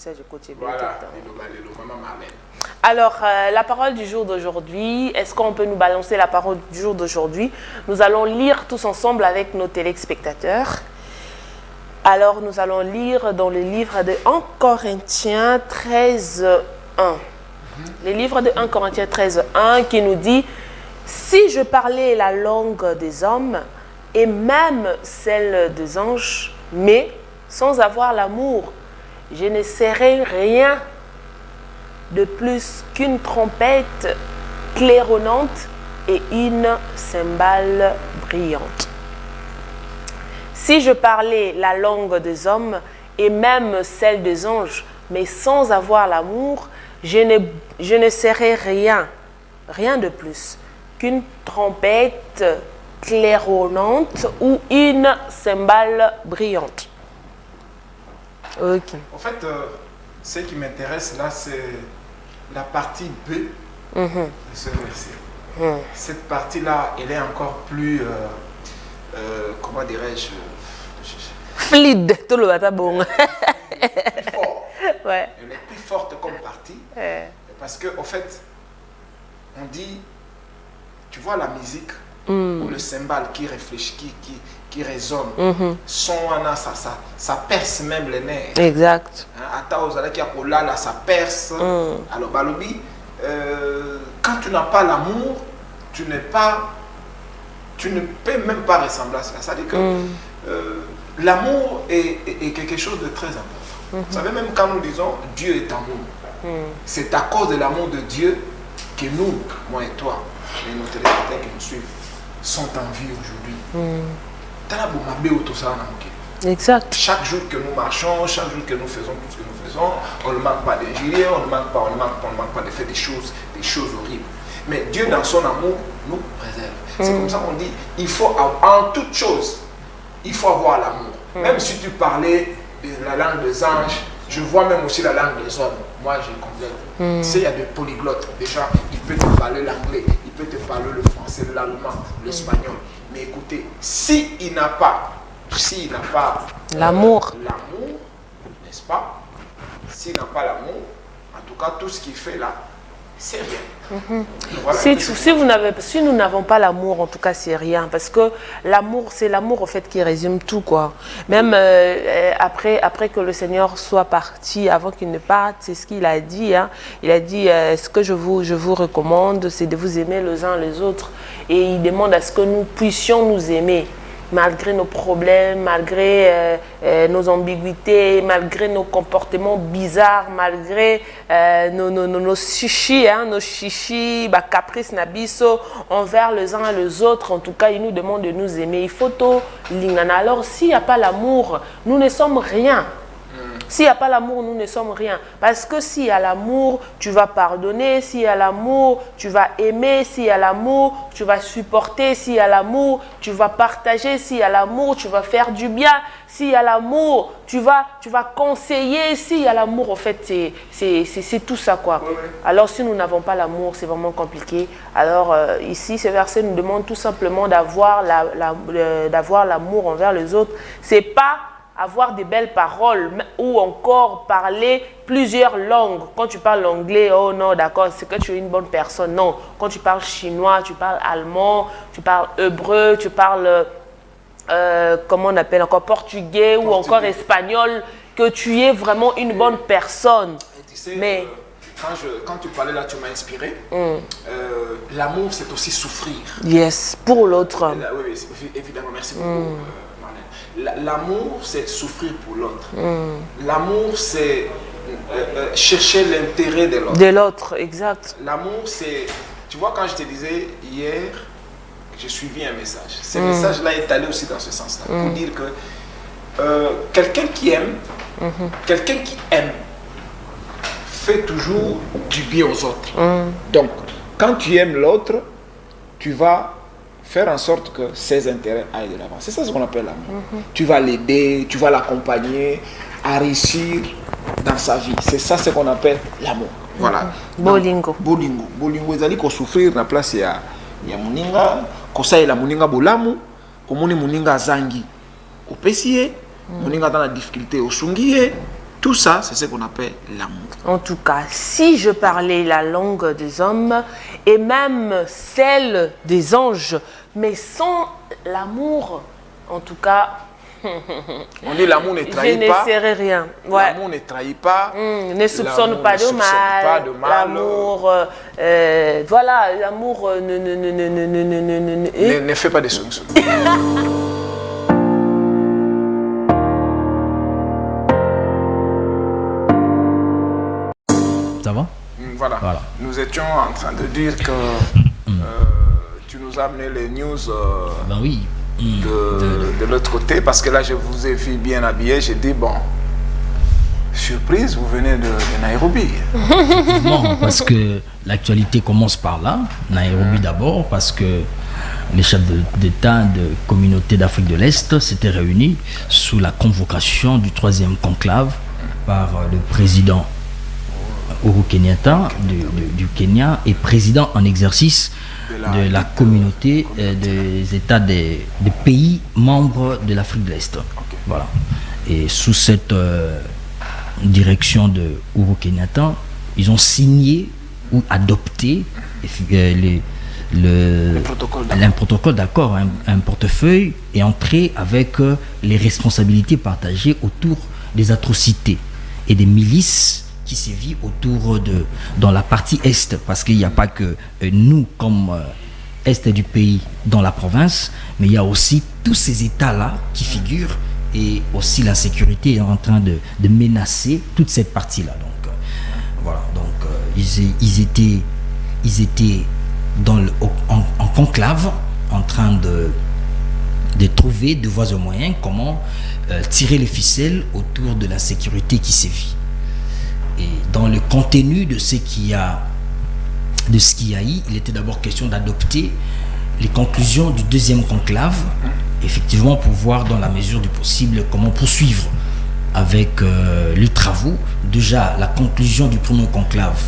message de coach. Voilà, maman Marlène. Alors, la parole du jour d'aujourd'hui, est-ce qu'on peut nous balancer la parole du jour d'aujourd'hui? Nous allons lire tous ensemble avec nos téléspectateurs. Alors, nous allons lire dans le livre de 1 Corinthiens 13, 1. Le livre de 1 Corinthiens 13, 1 qui nous dit « Si je parlais la langue des hommes et même celle des anges, mais sans avoir l'amour, je ne serais rien de plus qu'une trompette claironnante et une cymbale brillante. Si je parlais la langue des hommes et même celle des anges, mais sans avoir l'amour, je ne serais rien de plus qu'une trompette claironnante ou une cymbale brillante. » Ok. En fait, ce qui m'intéresse là, c'est la partie B de ce verset. Cette partie-là, elle est encore plus, comment dirais-je, fluide, tout le bata bon. plus fort. Ouais. Elle est plus forte comme partie. Parce que, en fait, on dit, tu vois la musique, ou le cymbale qui réfléchit, qui résonne, son ça perce même les nerfs. Exact. Là, ça perce. Alors, Balobi, quand tu n'as pas l'amour, tu ne peux même pas ressembler à cela. C'est-à-dire que l'amour est quelque chose de très important. Vous savez, même quand nous disons Dieu est amour, c'est à cause de l'amour de Dieu que nous, moi et toi, et nos téléspectateurs qui nous suivent, sont en vie aujourd'hui. Exact. Chaque jour que nous marchons, chaque jour que nous faisons tout ce que nous faisons, on ne manque pas d'injurier, on ne manque pas de faire des choses horribles. Mais Dieu, dans son amour, nous préserve. C'est comme ça qu'on dit, il faut, en toute chose, il faut avoir l'amour. Même si tu parlais de la langue des anges, je vois même aussi la langue des hommes. Moi, je complète. Tu sais, il y a des polyglottes. Déjà, il peut te parler l'anglais, il peut te parler le français, l'allemand, l'espagnol. Mais écoutez, s'il n'a pas l'amour, n'est-ce pas? S'il n'a pas l'amour, en tout cas, tout ce qu'il fait là, c'est rien. Voilà, si nous n'avons pas l'amour, en tout cas, c'est rien. Parce que l'amour, c'est l'amour, en fait, qui résume tout, quoi. Même après que le Seigneur soit parti, avant qu'il ne parte, c'est ce qu'il a dit. Hein. Il a dit, ce que je vous recommande, c'est de vous aimer les uns les autres. Et il demande à ce que nous puissions nous aimer. Malgré nos problèmes, malgré nos ambiguïtés, malgré nos comportements bizarres, malgré nos chichis, nos chichis, caprices, nabiso, envers les uns et les autres, en tout cas, il nous demande de nous aimer. Il faut tout l'ingana. Alors, s'il n'y a pas l'amour, nous ne sommes rien. S'il n'y a pas l'amour, nous ne sommes rien. Parce que s'il y a l'amour, tu vas pardonner. S'il y a l'amour, tu vas aimer. S'il y a l'amour, tu vas supporter. S'il y a l'amour, tu vas partager. S'il y a l'amour, tu vas faire du bien. S'il y a l'amour, tu vas conseiller. S'il y a l'amour, en fait, c'est tout ça, quoi. Alors, si nous n'avons pas l'amour, c'est vraiment compliqué. Alors, ici, ce verset nous demande tout simplement d'avoir l'amour envers les autres. C'est pas avoir des belles paroles ou encore parler plusieurs langues. Quand tu parles anglais, oh non, d'accord, c'est que tu es une bonne personne. Non, quand tu parles chinois, tu parles allemand, tu parles hébreu, tu parles, comment on appelle encore, portugais ou encore espagnol, que tu es vraiment une bonne personne. Tu sais, mais quand tu parlais là, tu m'as inspiré. L'amour, c'est aussi souffrir. Yes, pour l'autre. Oui, évidemment, merci beaucoup. L'amour, c'est souffrir pour l'autre. L'amour, c'est chercher l'intérêt de l'autre. De l'autre, exact. L'amour, c'est... Tu vois, quand je te disais hier, j'ai suivi un message. Ce message-là est allé aussi dans ce sens-là. Pour dire que quelqu'un qui aime, fait toujours du bien aux autres. Donc, quand tu aimes l'autre, tu vas faire en sorte que ses intérêts aillent de l'avant. C'est ça ce qu'on appelle l'amour. Tu vas l'aider, tu vas l'accompagner à réussir dans sa vie. C'est ça ce qu'on appelle l'amour. Voilà. Bolingo. Bolingo, ils allaient souffrir dans la place, il y a Muninga, Kosa et la Muninga Bolamu, Komoni Muninga Zangi, au Pessie, Muninga dans la difficulté au Sungié, Tout ça, c'est ce qu'on appelle l'amour. En tout cas, si je parlais la langue des hommes et même celle des anges, mais sans l'amour, en tout cas, On dit l'amour ne je trahit pas. ne serais rien. Ouais. L'amour ne trahit pas. Ne soupçonne L'amour pas ne de soupçonne pas de mal. mal. L'amour, voilà, l'amour Ne fait pas de soupçons. Ça va? Voilà. Voilà. Nous étions en train de dire que tu nous as amené les news Ben oui. de l'autre côté, parce que là, je vous ai vu bien habillé. J'ai dit, bon, surprise, vous venez de Nairobi. Effectivement, parce que l'actualité commence par là. Nairobi d'abord, parce que les chefs d'État de communauté d'Afrique de l'Est s'étaient réunis sous la convocation du 3e conclave par le président Uhuru Kenyatta du Kenya et président en exercice de la communauté des États des pays membres de l'Afrique de l'Est. Voilà. Et sous cette direction de Uhuru Kenyatta, ils ont signé ou adopté un protocole d'accord, un portefeuille et entré avec les responsabilités partagées autour des atrocités et des milices qui sévit dans la partie Est, parce qu'il n'y a pas que nous comme Est du pays dans la province, mais il y a aussi tous ces États-là qui figurent, et aussi l'insécurité est en train de menacer toute cette partie-là. Donc voilà, donc ils étaient en conclave, en train de trouver de voies et moyens comment tirer les ficelles autour de l'insécurité qui sévit. Et dans le contenu de ce qu'il y a eu, il était d'abord question d'adopter les conclusions du 2e conclave, effectivement pour voir dans la mesure du possible comment poursuivre avec les travaux. Déjà, la conclusion du 2e conclave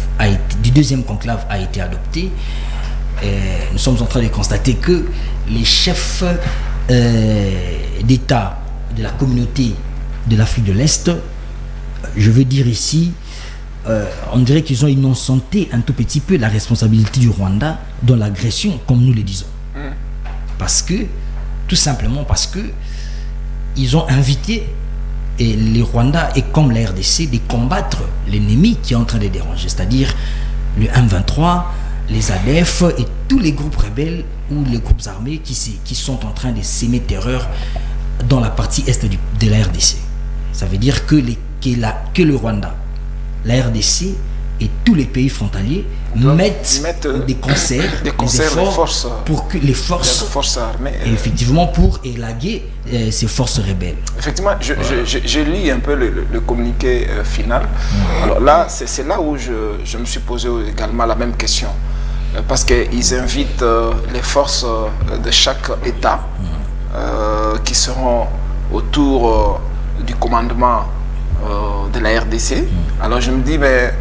a été adoptée. Et nous sommes en train de constater que les chefs d'État de la communauté de l'Afrique de l'Est, je veux dire ici, on dirait qu'ils ont innocenté un tout petit peu la responsabilité du Rwanda dans l'agression, comme nous le disons. Tout simplement parce que ils ont invité les Rwandais et comme la RDC de combattre l'ennemi qui est en train de déranger, c'est-à-dire le M23, les ADF et tous les groupes rebelles ou les groupes armés qui sont en train de s'aimer terreur dans la partie est de la RDC. Ça veut dire que le Rwanda, la RDC et tous les pays frontaliers mettent des concerts, des efforts pour que les forces armées, effectivement pour élaguer ces forces rebelles. Effectivement, je lis un peu le communiqué final. Alors là, c'est là où je me suis posé également la même question. Parce qu'ils invitent les forces de chaque État qui seront autour du commandement de la RDC. Alors je me dis, mais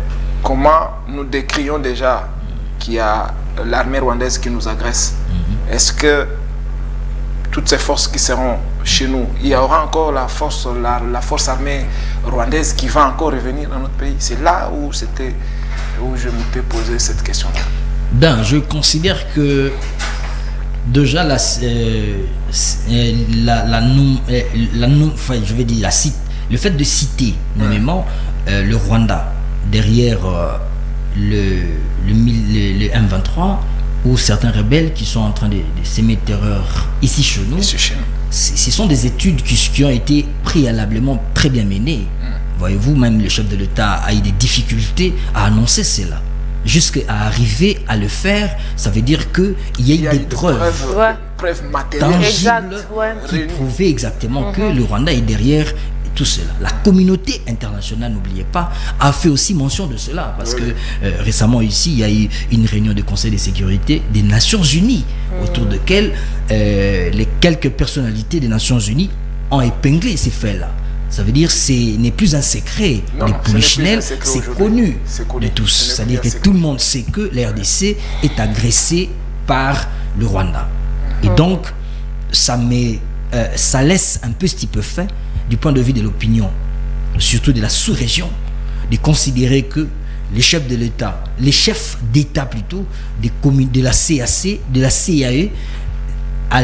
comment nous décrions déjà qu'il y a l'armée rwandaise qui nous agresse? Est-ce que toutes ces forces qui seront chez nous, il y aura encore la force armée rwandaise qui va encore revenir dans notre pays? C'est là où je m'étais posé cette question-là. Ben, je considère que déjà le fait de citer nommément le Rwanda derrière le M23 ou certains rebelles qui sont en train de s'aimer terreur ici chez nous, ce sont des études qui ont été préalablement très bien menées. Voyez-vous, même le chef de l'État a eu des difficultés à annoncer cela. Jusqu'à arriver à le faire, ça veut dire qu'il y a eu des preuves tangibles qui prouvaient exactement que le Rwanda est derrière tout cela. La communauté internationale, n'oubliez pas, a fait aussi mention de cela, parce que récemment ici, il y a eu une réunion du Conseil de sécurité des Nations Unies, autour de laquelle les quelques personnalités des Nations Unies ont épinglé ces faits-là. Ça veut dire ce n'est plus un secret des Polichinelles, c'est connu de tous. C'est-à-dire que tout le monde sait que la RDC est agressée par le Rwanda. Et donc, ça laisse un peu stupéfait du point de vue de l'opinion surtout de la sous-région, de considérer que les chefs de l'État, les chefs d'État plutôt, des communes, de la CAC, de la CAE, à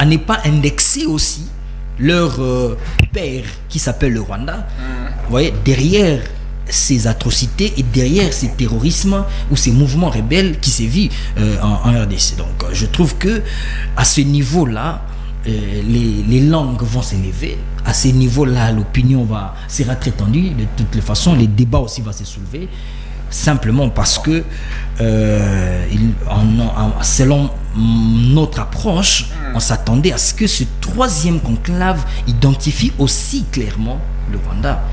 ne pas indexer aussi leur père qui s'appelle le Rwanda, vous voyez, derrière ces atrocités et derrière ces terrorismes ou ces mouvements rebelles qui sévissent en RDC. Donc je trouve que à ce niveau-là, les langues vont s'élever. À ce niveau-là, l'opinion sera très tendue. De toutes les façons, les débats aussi vont se soulever. Simplement parce que, selon notre approche, on s'attendait à ce que ce troisième conclave identifie aussi clairement le Rwanda.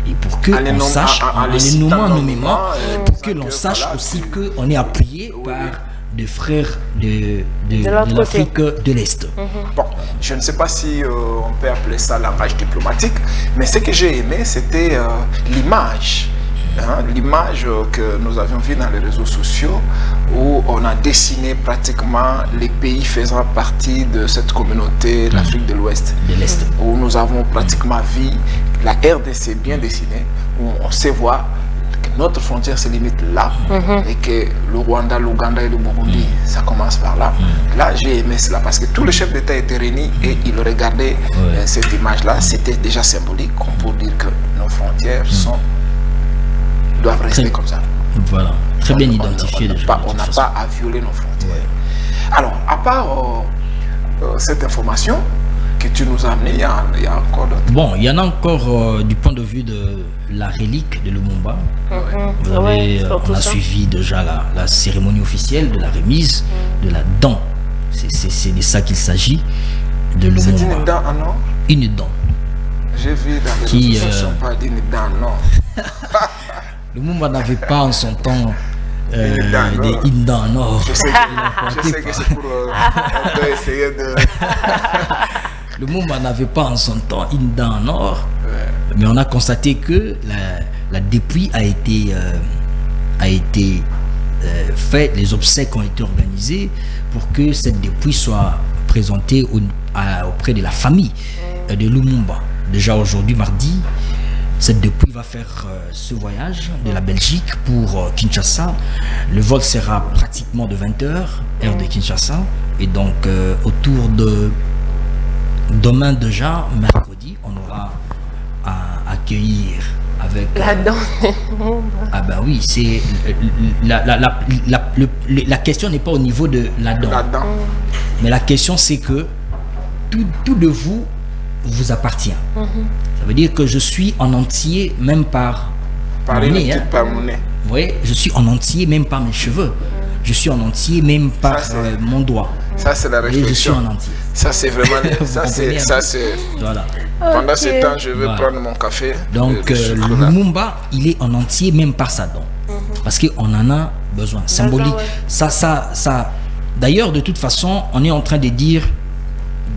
Et pour que l'on sache, en les nommant nommément, pour que l'on sache aussi qu'on est appuyé par des frères de l'Afrique de l'Est. Bon, je ne sais pas si on peut appeler ça langage diplomatique, mais ce que j'ai aimé, c'était l'image. L'image que nous avions vue dans les réseaux sociaux où on a dessiné pratiquement les pays faisant partie de cette communauté, l'Afrique de l'Ouest, où nous avons pratiquement vu la RDC bien dessinée, où on sait voir que notre frontière se limite là et que le Rwanda, l'Ouganda et le Burundi, ça commence par là. Là, j'ai aimé cela parce que tous les chefs d'État étaient réunis et ils regardaient cette image-là. C'était déjà symbolique pour dire que nos frontières doivent rester comme ça. Voilà, très bien identifié déjà. On n'a pas à violer nos frontières. Alors, à part cette information que tu nous as amenée, il y a encore d'autres. Bon, il y en a encore du point de vue de la relique de Lumumba. On a suivi déjà la cérémonie officielle de la remise de la dent. C'est de ça qu'il s'agit, de Lumumba. C'est une dent en or? Une dent. J'ai vu dans les réseaux sociaux pas d'une dent en or. Lumumba n'avait pas en son temps une dent en or. Je sais que c'est pour on peut essayer de... Lumumba n'avait pas en son temps une dent en or, mais on a constaté que la dépouille a été faite, les obsèques ont été organisées pour que cette dépouille soit présentée auprès de la famille de Lumumba. Déjà aujourd'hui, mardi, cette dépouille va faire ce voyage de la Belgique pour Kinshasa. Le vol sera pratiquement de 20h, heure de Kinshasa. Et donc, autour de demain déjà, mercredi, on aura à accueillir avec... La dent. Ah ben oui, c'est... La question n'est pas au niveau de la dent. Mais la question, c'est que tout de vous appartient. Ça veut dire que je suis en entier, même par mon nez. Vous voyez, je suis en entier, même par mes cheveux. Je suis en entier, même par mon doigt. Ça, c'est la réflexion. Et je suis en entier. Ça, c'est vraiment... ça, c'est... Voilà. Pendant ce temps, je vais prendre mon café. Donc, le Lumumba, il est en entier, même par sa dent. Parce qu'on en a besoin. Symbolique. Ça. D'ailleurs, de toute façon, on est en train de dire,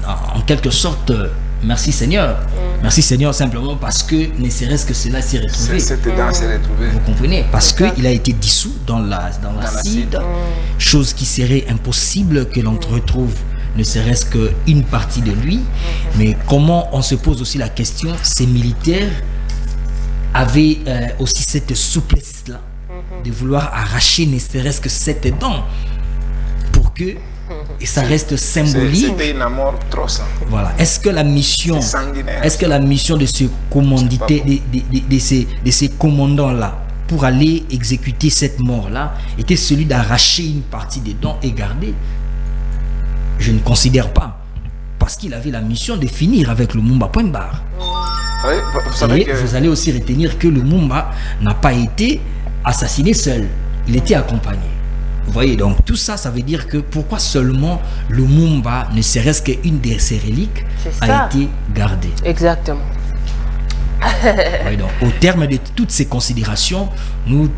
en quelque sorte... Merci Seigneur. Merci Seigneur simplement parce que ne serait-ce que cela s'est retrouvé. Cette dent s'est retrouvée. Vous comprenez? Parce qu'il a été dissous dans l'acide, chose qui serait impossible que l'on retrouve ne serait-ce qu'une partie de lui. Mais comment on se pose aussi la question, ces militaires avaient aussi cette souplesse-là de vouloir arracher ne serait-ce que cette dent pour que et ça reste symbolique. C'était une mort trop simple. Voilà. Est-ce que la mission de ce commandité, de ces commandants-là, pour aller exécuter cette mort-là, était celui d'arracher une partie des dents et garder? Je ne considère pas. Parce qu'il avait la mission de finir avec le Lumumba, point barre. Vous allez aussi retenir que le Lumumba n'a pas été assassiné seul. Il était accompagné. Vous voyez, donc tout ça, ça veut dire que pourquoi seulement le Lumumba, ne serait-ce qu'une de ses reliques, a été gardée. Exactement. Oui, donc, au terme de toutes ces considérations, nous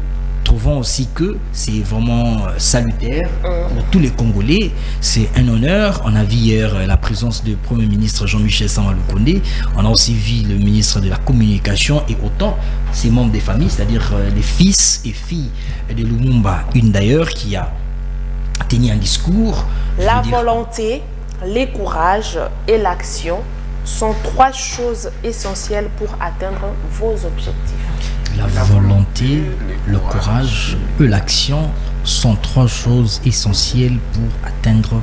trouvons aussi que c'est vraiment salutaire pour tous les Congolais. C'est un honneur. On a vu hier la présence du Premier ministre Jean-Michel Sama-Lukonde. On a aussi vu le ministre de la Communication et autant ses membres des familles, c'est-à-dire les fils et filles de Lumumba. Une d'ailleurs qui a tenu un discours. La volonté, le courage et l'action sont 3 choses essentielles pour atteindre vos objectifs. La volonté, le courage et l'action sont 3 choses essentielles pour atteindre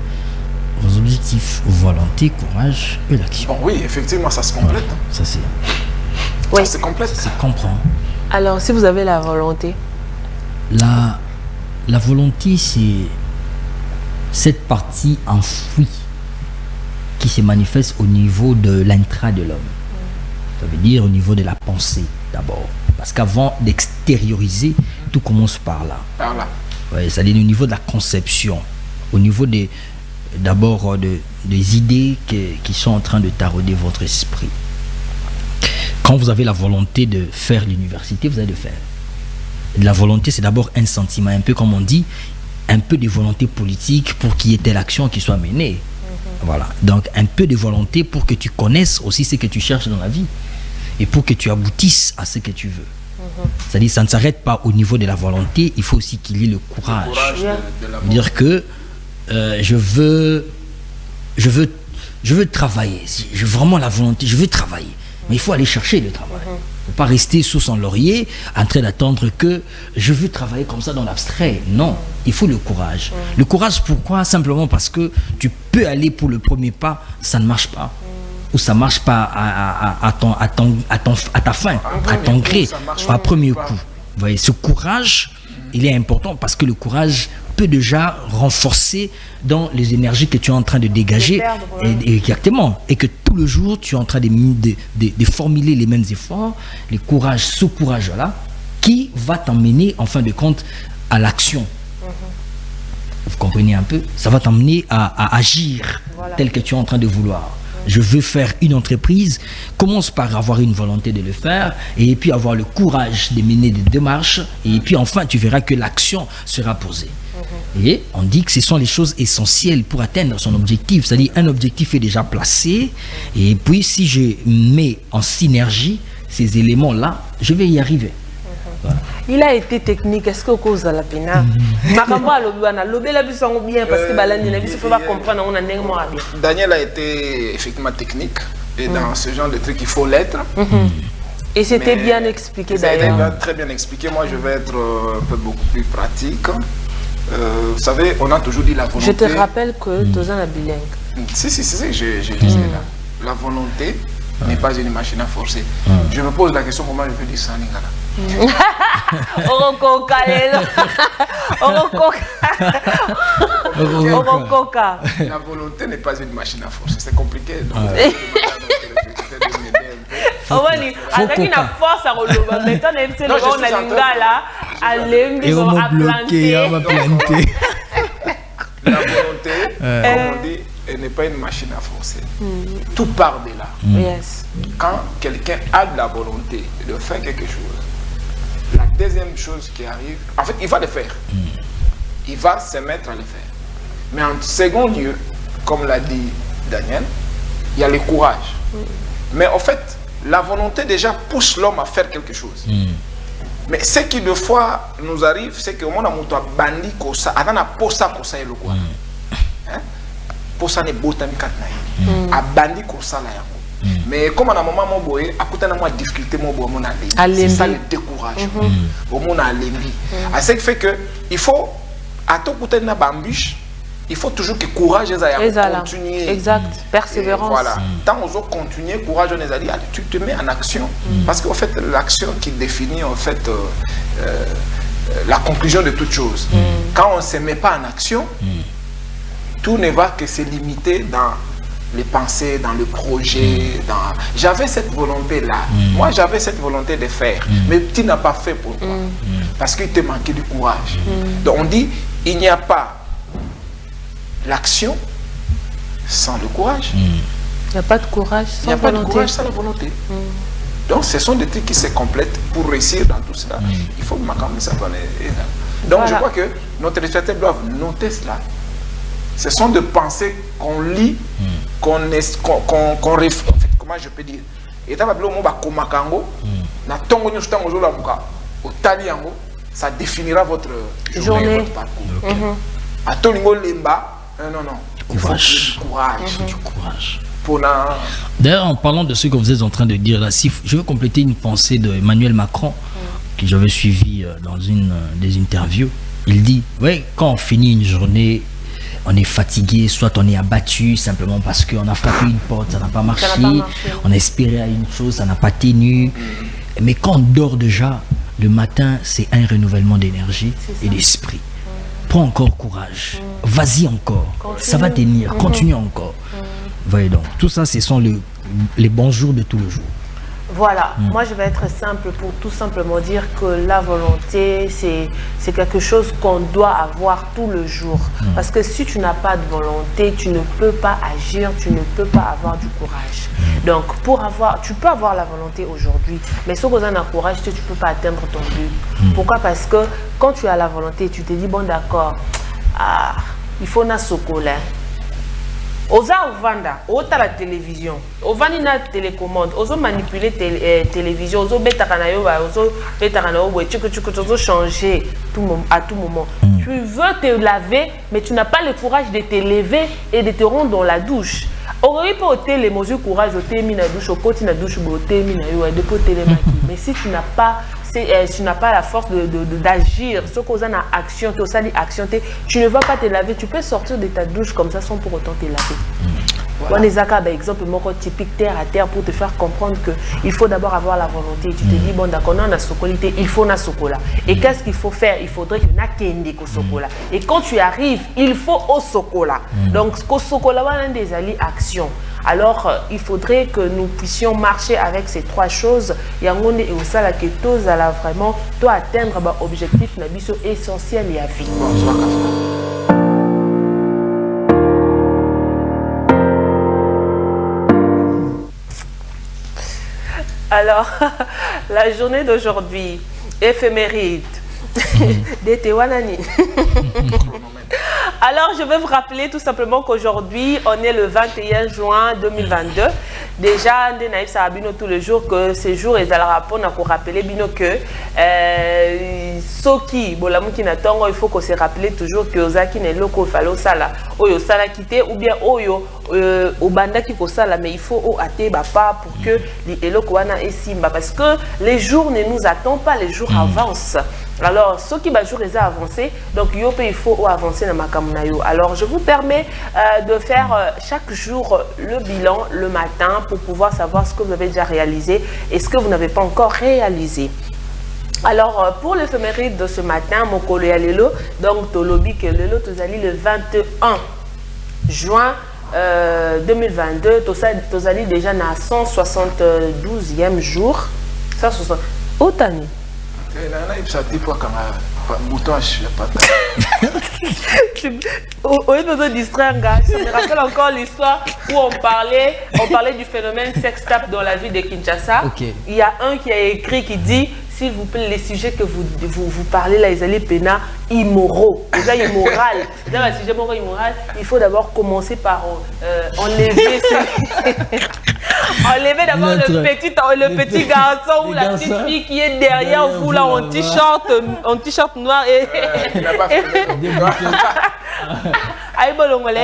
vos objectifs. Volonté, courage et l'action. Bon, oui, effectivement, ça se complète. Voilà. Ça c'est Oui. Ça se complète. c'est comprend. Alors, si vous avez la volonté, La volonté, c'est cette partie enfouie qui se manifeste au niveau de l'intra de l'homme. Ça veut dire au niveau de la pensée d'abord. Parce qu'avant d'extérioriser, tout commence par là. Par là. Ouais, c'est-à-dire au niveau de la conception, au niveau d'abord des idées qui sont en train de tarauder votre esprit. Quand vous avez la volonté de faire l'université, vous allez le faire. La volonté, c'est d'abord un sentiment, un peu comme on dit, un peu de volonté politique pour qu'il y ait telle action qui soit menée. Voilà. Donc, un peu de volonté pour que tu connaisses aussi ce que tu cherches dans la vie et pour que tu aboutisses à ce que tu veux. C'est-à-dire, ça ne s'arrête pas au niveau de la volonté, il faut aussi qu'il y ait le courage. Courage de la Dire que je veux travailler. J'ai vraiment la volonté, je veux travailler. Mais il faut aller chercher le travail. Il ne faut pas rester sous son laurier en train d'attendre que je veux travailler comme ça dans l'abstrait. Non, il faut le courage. Le courage, pourquoi? Simplement parce que tu peux aller pour le premier pas, ça ne marche pas. Ou ça ne marche pas à ta fin, à ton gré, à premier coup. Vous voyez, ce courage, il est important parce que le courage peut déjà renforcer dans les énergies que tu es en train de dégager. Exactement. Et que tout le jour, tu es en train de formuler les mêmes efforts, ce courage-là, qui va t'emmener, en fin de compte, à l'action. Vous comprenez un peu? Ça va t'emmener à agir tel que tu es en train de vouloir. Je veux faire une entreprise, commence par avoir une volonté de le faire et puis avoir le courage de mener des démarches et puis enfin tu verras que l'action sera posée. Et on dit que ce sont les choses essentielles pour atteindre son objectif, c'est-à-dire un objectif est déjà placé et puis si je mets en synergie ces éléments-là, je vais y arriver. Voilà. Il a été technique, est-ce que cause de la pena bien parce que comprendre on a bien. Daniel a été effectivement technique et dans ce genre de truc il faut l'être. Et c'était bien expliqué d'ailleurs. C'était très bien expliqué. Moi je vais être un peu beaucoup plus pratique. Vous savez, on a toujours dit la volonté. Je te rappelle que tu es un bilingue. Si, je disais là. La volonté n'est pas une machine à forcer. Je me pose la question comment je peux dire ça en lingala. La volonté n'est pas une machine à forcer, c'est compliqué. Donc, la volonté, comme on dit, elle n'est pas une machine à forcer. Tout part de là. Quand quelqu'un a de la volonté de faire quelque chose, la deuxième chose qui arrive, en fait, il va le faire. Il va se mettre à le faire. Mais en second lieu, comme l'a dit Daniel, il y a le courage. Mais en fait, la volonté déjà pousse l'homme à faire quelque chose. Mais ce qui de fois nous arrive, c'est que on a monté bandi kosa, adana posa kosa elo quoi. Posa ne botami katna. A bandi kosa la yango. Mais comme on a moment mo boye, akuta na mo difficulté mo boye mon aller. C'est ça le découragement. Au mon aller. À ce qui fait que il faut à tout côté na bambiche. Il faut toujours que courage continuer. Exact, persévérance. Voilà. Tant on continuer, courage on les a dit, tu te mets en action. Parce qu'en fait, l'action qui définit en fait la conclusion de toute chose. Quand on ne se met pas en action, tout ne va que se limiter dans les pensées, dans le projet. J'avais cette volonté-là. Moi, j'avais cette volonté de faire. Mais tu n'as pas fait pourquoi? Parce qu'il te manquait du courage. Donc on dit, il n'y a pas l'action sans le courage. Il n'y a pas de courage sans la volonté. Il n'y a pas de courage sans la volonté. Donc ce sont des trucs qui se complètent pour réussir dans tout cela. Il faut que ma caméra ça. Donc je crois que nos téléspectateurs doivent noter cela. Ce sont des pensées qu'on lit, qu'on réfléchit. En fait, comment je peux dire? Et ça définira votre journée, votre parcours. À tout niveau lemba. Non. Courage. Du courage. D'ailleurs, en parlant de ce que vous êtes en train de dire là, si je veux compléter une pensée de Emmanuel Macron que j'avais suivi dans une des interviews. Il dit, ouais, quand on finit une journée, on est fatigué, soit on est abattu simplement parce qu'on a frappé une porte, ça n'a pas marché, on a espéré à une chose, ça n'a pas tenu. Mais quand on dort déjà, le matin, c'est un renouvellement d'énergie et d'esprit. Prends encore courage, vas-y encore, ça va tenir, continue encore. Voyez donc, tout ça, ce sont les bons jours de tous les jours. Voilà, moi je vais être simple pour tout simplement dire que la volonté, c'est quelque chose qu'on doit avoir tout le jour. Parce que si tu n'as pas de volonté, tu ne peux pas agir, tu ne peux pas avoir du courage. Donc, tu peux avoir la volonté aujourd'hui, mais si tu as un courage, tu ne peux pas atteindre ton but. Pourquoi? Parce que quand tu as la volonté, tu te dis, bon d'accord, il faut na sokola. Oza ovanda, ota la télévision, ovani na télécommande, ozo manipuler télévision, ozo betaka na yo, ozo betaka na yo, ozo changer à tout moment. Tu veux te laver, mais tu n'as pas le courage de te lever et de te rendre dans la douche. Aurait pas ôté les mesures courage, ôté mis la douche, au côté la douche, ôté mis na yo, de côté les maquis. Mais si tu n'as pas tu n'as pas la force d'agir, ce qu'on a action, tu ne vas pas te laver, tu peux sortir de ta douche comme ça sans pour autant te laver. On est à exemple typique terre à terre pour te faire comprendre qu'il faut d'abord avoir la volonté. Tu te dis, bon d'accord, on a sokolité, il faut na sokola. Et qu'est-ce qu'il faut faire? Il faudrait que na kende ko sokola. Et quand tu arrives, il faut au sokola. Donc, ko sokola va des alliés action. Alors, il faudrait que nous puissions marcher avec ces trois choses. Yangonde et Osala que tous allons vraiment atteindre l'objectif essentiel et à vie. Alors, la journée d'aujourd'hui, éphéméride, d'été Wanani. Alors, je vais vous rappeler tout simplement qu'aujourd'hui, on est le 21 juin 2022. Déjà, on a dit tous les jours que ces jours, ils allaient rappeler que Soki, il faut qu'on se rappelle toujours que Ozaki n'est pas le sala, Oyo sala quitté ou bien Oyo Obanda qui sala, mais il faut até pas pour que les Elokoana et Simba parce que les jours ne nous attendent pas, les jours avancent. Alors, ceux qui jour les a avancé, donc il faut avancer dans ma kamunayo. Alors, je vous permets de faire chaque jour le bilan le matin pour pouvoir savoir ce que vous avez déjà réalisé et ce que vous n'avez pas encore réalisé. Alors, pour l'éphéméride de ce matin, mon collègue Alelo, donc Tolobi que Lelo Tozali le 21 juin 2022, Tozali déjà na 172e jour. 160. Otani. Oui, nous distraire, je me rappelle encore l'histoire où on parlait du phénomène sex-tap dans la ville de Kinshasa. Il y a un qui a écrit qui dit, s'il vous plaît, les sujets que vous parlez là, ils allaient pénal immoraux, déjà immoral. Dans le sujet immoral, il faut d'abord commencer par enlever enlevez d'abord le petit garçon ou la petite fille qui est derrière vous là en t-shirt noir et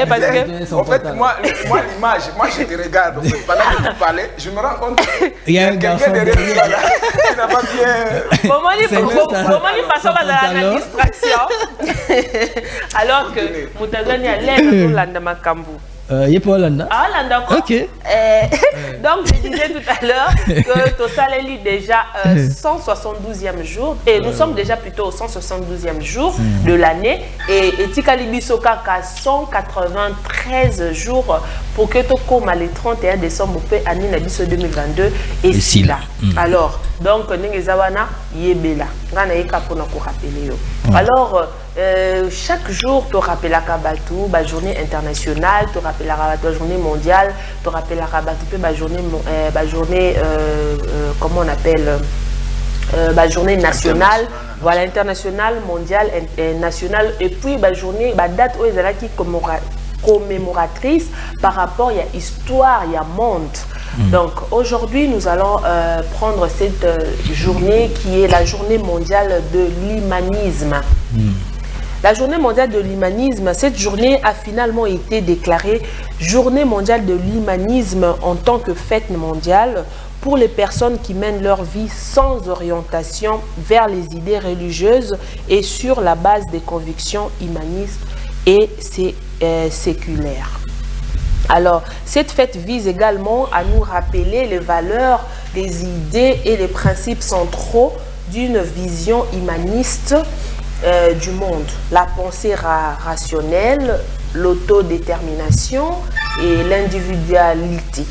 parce que en fait moi l'image, moi je te regarde en fait, pendant que tu parlais, je me rends compte qu'il y a quelqu'un derrière là qui n'a pas bien comment il façon la distraction alors que Moutagani a l'air de l'Anda Makambu. Il est pas Hollande. Ah, Hollande, d'accord. Ok. Donc, je disais tout à l'heure que Tosal est déjà 172e jour. Et nous sommes déjà plutôt au 172e jour de l'année. Et Tikalibi Sokaka 193 jours pour que tu comme le 31 décembre pour l'année 2022. Et si là. Alors, donc, Nengezawana, Yebela. Alors, chaque jour, tu rappelles la journée internationale, tu rappelles la journée mondiale, tu rappelles la journée, comment on appelle, la journée nationale, voilà, internationale, mondiale, nationale, et puis la journée, la date où ils qui commémoratrice par rapport à l'histoire, il y a monde. Donc aujourd'hui, nous allons prendre cette journée qui est la journée mondiale de l'humanisme. La journée mondiale de l'humanisme, cette journée a finalement été déclarée journée mondiale de l'humanisme en tant que fête mondiale pour les personnes qui mènent leur vie sans orientation vers les idées religieuses et sur la base des convictions humanistes et séculaires. Alors, cette fête vise également à nous rappeler les valeurs, les idées et les principes centraux d'une vision humaniste du monde. La pensée rationnelle, l'autodétermination et l'individualité.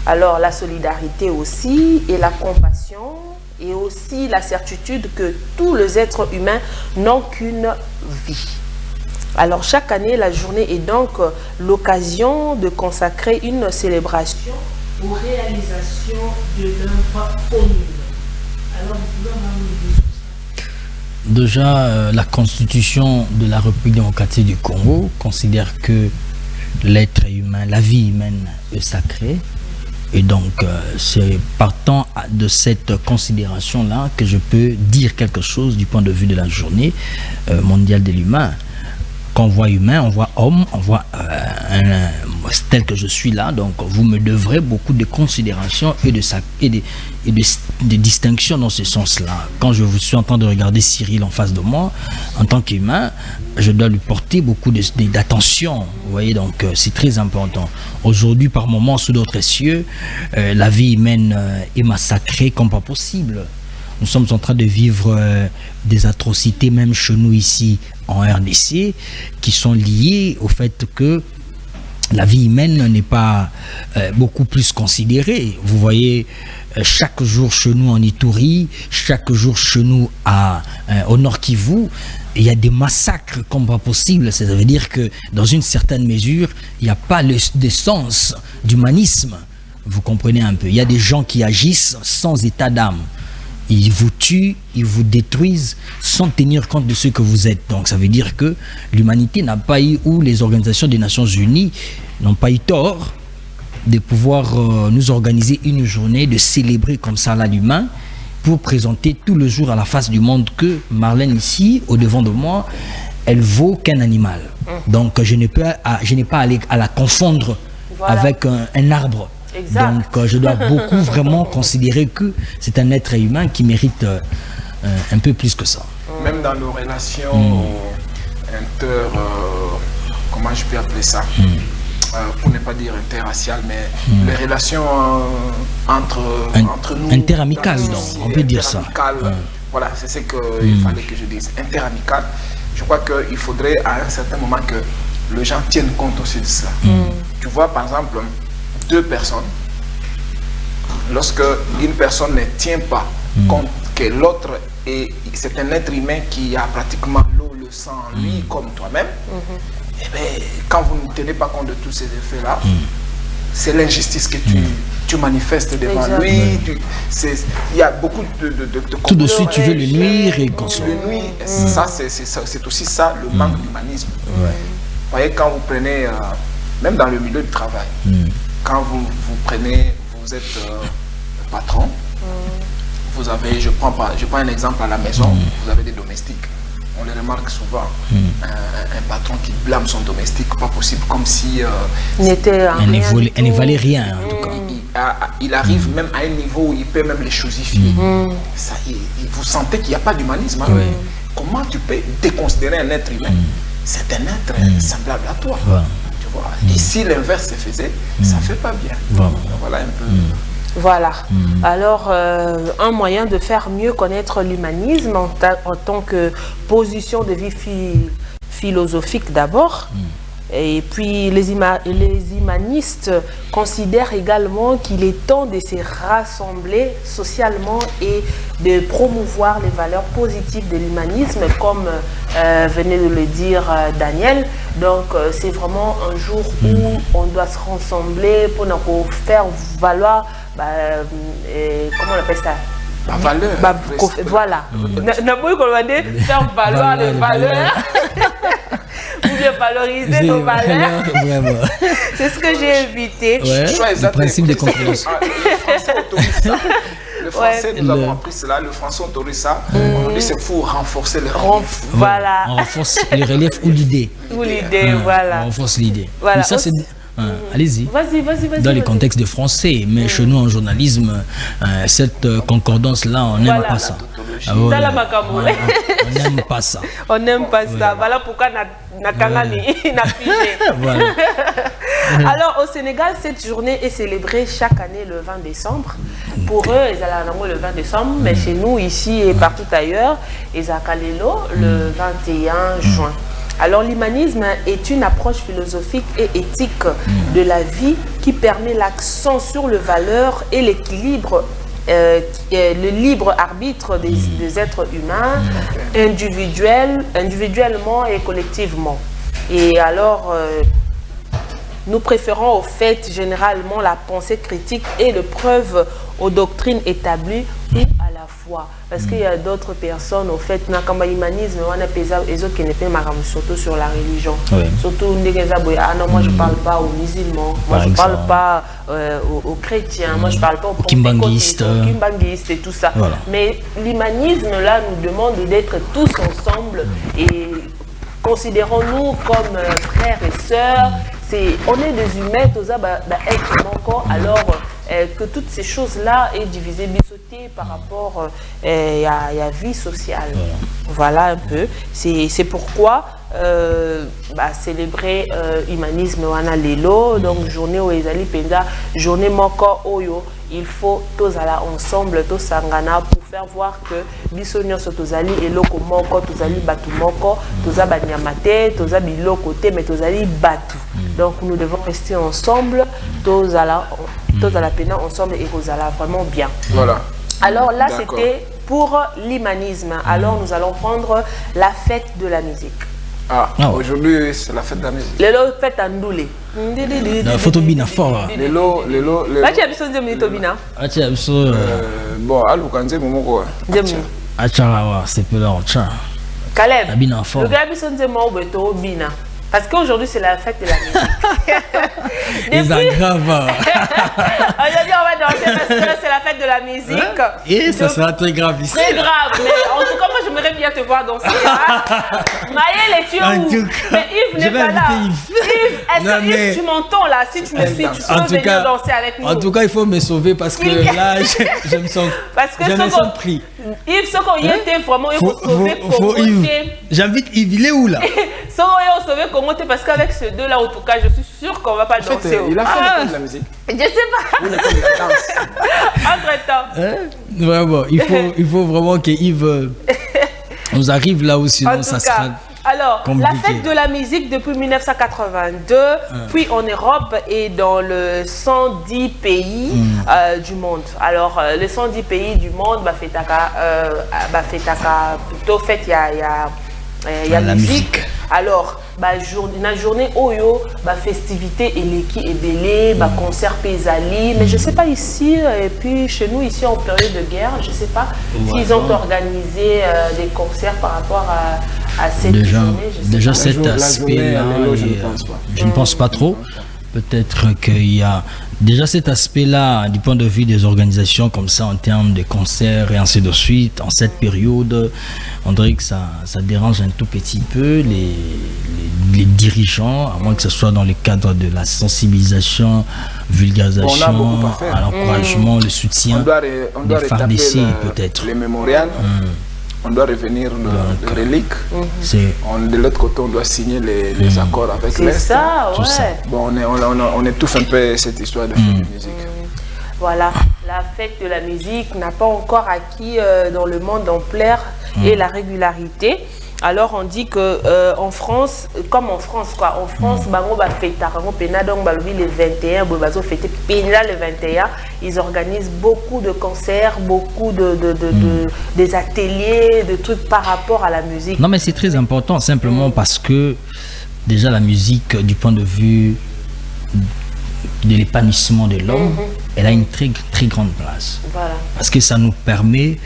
Alors, la solidarité aussi et la compassion et aussi la certitude que tous les êtres humains n'ont qu'une vie. Alors, chaque année, la journée est donc l'occasion de consacrer une célébration aux réalisations de l'œuvre commune. Alors, vous pouvez nous dire ça. Déjà, la Constitution de la République démocratique du Congo considère que l'être humain, la vie humaine est sacrée. Et donc, c'est partant de cette considération-là que je peux dire quelque chose du point de vue de la journée mondiale de l'humain. Quand on voit humain, on voit homme, on voit tel que je suis là. Donc, vous me devrez beaucoup de considération et de distinction dans ce sens-là. Quand je suis en train de regarder Cyril en face de moi, en tant qu'humain, je dois lui porter beaucoup d'attention. Vous voyez, donc c'est très important. Aujourd'hui, par moments, sous d'autres cieux, la vie humaine est massacrée comme pas possible. Nous sommes en train de vivre des atrocités, même chez nous ici en RDC, qui sont liées au fait que la vie humaine n'est pas beaucoup plus considérée. Vous voyez, chaque jour chez nous en Ituri, chaque jour chez nous au Nord Kivu, il y a des massacres comme pas possible. Ça veut dire que dans une certaine mesure, il n'y a pas le sens d'humanisme. Vous comprenez un peu. Il y a des gens qui agissent sans état d'âme. Ils vous tuent, ils vous détruisent sans tenir compte de ce que vous êtes. Donc ça veut dire que l'humanité n'a pas eu, ou les organisations des Nations Unies n'ont pas eu tort de pouvoir nous organiser une journée, de célébrer comme ça là l'humain, pour présenter tout le jour à la face du monde que Marlène ici, au devant de moi, elle vaut qu'un animal. Donc je n'ai pas à la confondre avec un arbre. Exact. Donc je dois beaucoup vraiment considérer que c'est un être humain qui mérite un peu plus que ça. Même dans nos relations comment je peux appeler ça, pour ne pas dire interraciales, mais les relations entre nous. Interamicales, donc, on peut dire ça. Voilà, c'est ce qu'il fallait que je dise. Interamicales. Je crois qu'il faudrait à un certain moment que les gens tiennent compte aussi de cela. Tu vois, par exemple, deux personnes, lorsque une personne ne tient pas compte que l'autre c'est un être humain qui a pratiquement l'eau, le sang en lui, comme toi-même, et bien, quand vous ne tenez pas compte de tous ces effets-là, c'est l'injustice que tu manifestes devant lui. Il y a beaucoup de tout de suite, tu veux le nuire et consommer. Le nuire, c'est aussi ça, le manque d'humanisme. Vous voyez, quand vous prenez, même dans le milieu du travail, quand vous êtes patron, vous avez, je prends un exemple à la maison, vous avez des domestiques. On les remarque souvent, un patron qui blâme son domestique, pas possible, comme si elle ne valait rien en tout cas. Il arrive même à un niveau où il peut même les chosifier. Vous sentez qu'il n'y a pas d'humanisme. Comment tu peux déconsidérer un être humain? C'est un être semblable à toi. Et si l'inverse se faisait, ça ne fait pas bien. Voilà un peu. Voilà. Alors, un moyen de faire mieux connaître l'humanisme en tant que position de vie philosophique d'abord. Et puis, les humanistes considèrent également qu'il est temps de se rassembler socialement et de promouvoir les valeurs positives de l'humanisme, comme venait de le dire Daniel. Donc, c'est vraiment un jour où on doit se rassembler pour nous faire valoir, comment on appelle ça? La valeur. Voilà. Faire valoir les valeurs. Ou bien valoriser nos valeurs. C'est ce que j'ai évité. Le principe de compréhension. Le français, nous avons appris cela. Le français, on autorise ça. On dit c'est pour renforcer le relief. Voilà. On renforce le relief ou l'idée. Ou l'idée, voilà. On renforce l'idée. Voilà. Mais ça, c'est... Allez-y. Vas-y. Dans les contextes de français, mais chez nous en journalisme, cette concordance-là, on n'aime pas ça. Ah, voilà. On n'aime pas ça. On n'aime pas ça. Voilà pourquoi Nakangani n'a figé. Voilà. Alors au Sénégal, cette journée est célébrée chaque année le 20 décembre. Pour eux, ils allaient le 20 décembre, mais chez nous, ici et partout ailleurs, ils allaient le 21 juin. Alors l'humanisme est une approche philosophique et éthique de la vie qui permet l'accent sur le valeur et l'équilibre, le libre arbitre des êtres humains, individuellement et collectivement. Et alors, nous préférons au fait généralement la pensée critique et le preuve aux doctrines établies ou à la foi. Parce qu'il y a d'autres personnes, au fait, dans le humanisme, on a des gens qui ne peuvent pas surtout sur la religion. Oui. Surtout, ah non, moi je ne parle pas aux musulmans, moi je ne parle pas aux chrétiens, moi je ne parle pas aux kimbanguistes et tout ça. Voilà. Mais l'humanisme, là, nous demande d'être tous ensemble et considérons-nous comme frères et sœurs. On est des humains, tous être encore, alors que toutes ces choses-là est divisées, biseautées par rapport à la vie sociale. Voilà un peu. C'est pourquoi célébrer humanisme wana lelo, donc journée où ezali penza, journée moko oyo, il faut tous aller ensemble, tous sangana pour faire voir que biso nyonso tozali eloko moko, tozali batu moko, tozaba nyamate, tozabi biloko te, mais tozali batu. Donc nous devons rester ensemble, tous à la peine ensemble et vous allez vraiment bien. Voilà. Alors là, c'était pour l'humanisme. Alors nous allons prendre la fête de la musique. Ah, aujourd'hui c'est la fête de la musique. Lelo fête Andoulé. La photo bina fort. Lelo. Tu as besoin de minutes bina. Bon, allo kanze momo ko. Achara c'est peu là on tient. Caleb. Bina fort. Le gars besoin de moi beto bina. Parce qu'aujourd'hui, c'est la fête de la musique. Ils aggravent. Aujourd'hui, on va danser parce que c'est la fête de la musique. Et ça sera très grave ici. Très grave, mais en tout cas, moi, j'aimerais bien te voir danser. Maëlle, tu es où? Mais Yves n'est pas là. Yves, est-ce que Yves, tu m'entends là? Si tu me suis, tu peux venir danser avec nous. En tout cas, il faut me sauver parce que là, je me sens pris. Yves, ce qu'on y était vraiment, il faut sauver Congo. J'invite Yves, il est où là? Ce qu'on y a sauvé Congo, parce qu'avec ces deux-là, en tout cas, je suis sûre qu'on ne va pas danser. Il a fait l'école de la musique. Je ne sais pas. Ou l'école de la danse. Entre-temps. Vraiment, il faut vraiment que Yves nous arrive là où sinon ça sera... Alors, compliqué. La fête de la musique depuis 1982, puis en Europe et dans le 110 pays du monde. Alors, les 110 pays du monde, plutôt fait, il y a la musique. Alors, la journée Oyo, festivité et belé, concert Pézali, mais je ne sais pas ici, et puis chez nous, ici en période de guerre, je ne sais pas s'ils ont organisé des concerts par rapport à cette journée. Déjà cet aspect-là, je ne pense pas trop. Peut-être qu'il y a déjà cet aspect-là du point de vue des organisations comme ça en termes de concerts et ainsi de suite. En cette période, on dirait que ça dérange un tout petit peu les dirigeants, à moins que ce soit dans le cadre de la sensibilisation, vulgarisation, à l'encouragement, le soutien, des FARDC peut-être. Les mémorials. On doit revenir de reliques. De l'autre côté, on doit signer les accords avec l'Est. C'est ça, ouais. Bon, on étouffe un peu cette histoire de fête de musique. Voilà, la fête de la musique n'a pas encore acquis dans le monde d'ampleur et la régularité. Alors on dit que en France, comme en France quoi, en France, bango ba fêta, bango pena donc balobi le 21, bazo fêter pena le 21, ils organisent beaucoup de concerts, beaucoup des ateliers, de trucs par rapport à la musique. Non mais c'est très important simplement parce que déjà la musique du point de vue de l'épanouissement de l'homme, elle a une très très grande place. Voilà. Parce que ça nous permet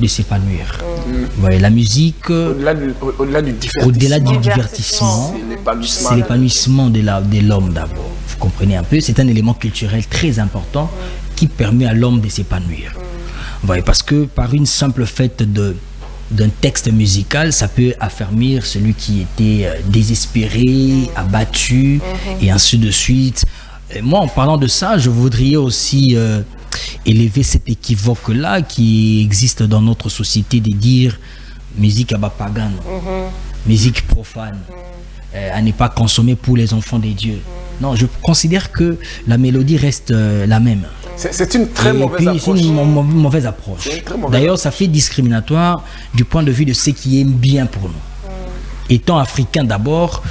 de s'épanouir. Vous voyez, la musique, au-delà du divertissement, c'est l'épanouissement de l'homme d'abord. Vous comprenez un peu, c'est un élément culturel très important qui permet à l'homme de s'épanouir. Ouais, parce que par une simple fait d'un texte musical, ça peut affermir celui qui était désespéré, abattu, et ainsi de suite. Et moi, en parlant de ça, je voudrais aussi élever cet équivoque-là qui existe dans notre société de dire musique abapagano, musique profane, à ne pas consommer pour les enfants des dieux. Non, je considère que la mélodie reste la même. C'est une très mauvaise approche. C'est une mauvaise approche. D'ailleurs, ça fait discriminatoire du point de vue de ceux qui aiment bien pour nous. Étant africain d'abord,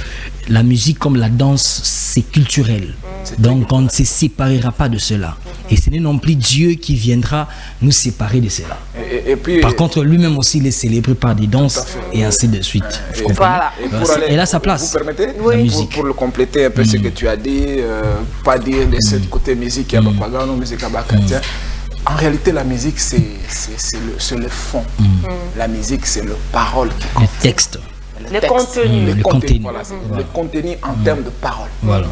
la musique comme la danse, c'est culturel. Donc on ne se séparera pas de cela. Et ce n'est non plus Dieu qui viendra nous séparer de cela. Et puis, par contre, lui-même aussi, il est célébré par des danses et ainsi de suite. Vous comprenez? Voilà. Et là, sa place. Vous permettez? La musique. Pour le compléter un peu ce que tu as dit, pas dire de ce côté musique à Bapagano, musique à Bakatien. En réalité, la musique, c'est le fond. La musique, c'est le parole qui compte. Le texte. Le contenu. Le contenu. Voilà, le contenu en termes de parole. Voilà.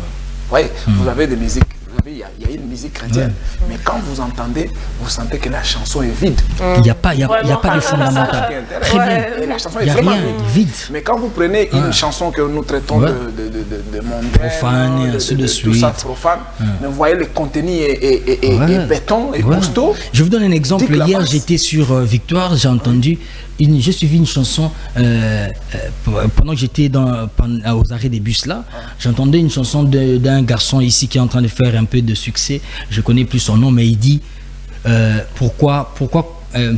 Ouais, vous avez des musiques, il y a une musique chrétienne, mais quand vous entendez, vous sentez que la chanson est vide. Il n'y a pas de fondamental. Très bien. Et la chanson Il est n'y a vraiment rien, vide. Mais quand vous prenez une chanson que nous traitons de mondaine, profane, et ainsi de suite. Tout ça profane, mais vous voyez le contenu est béton et costaud. Je vous donne un exemple. Hier, j'étais sur Victoire, j'ai entendu, j'ai suivi une chanson pendant que j'étais aux arrêts des bus là. J'entendais une chanson d'un garçon ici qui est en train de faire un peu de succès. Je connais plus son nom, mais il dit pourquoi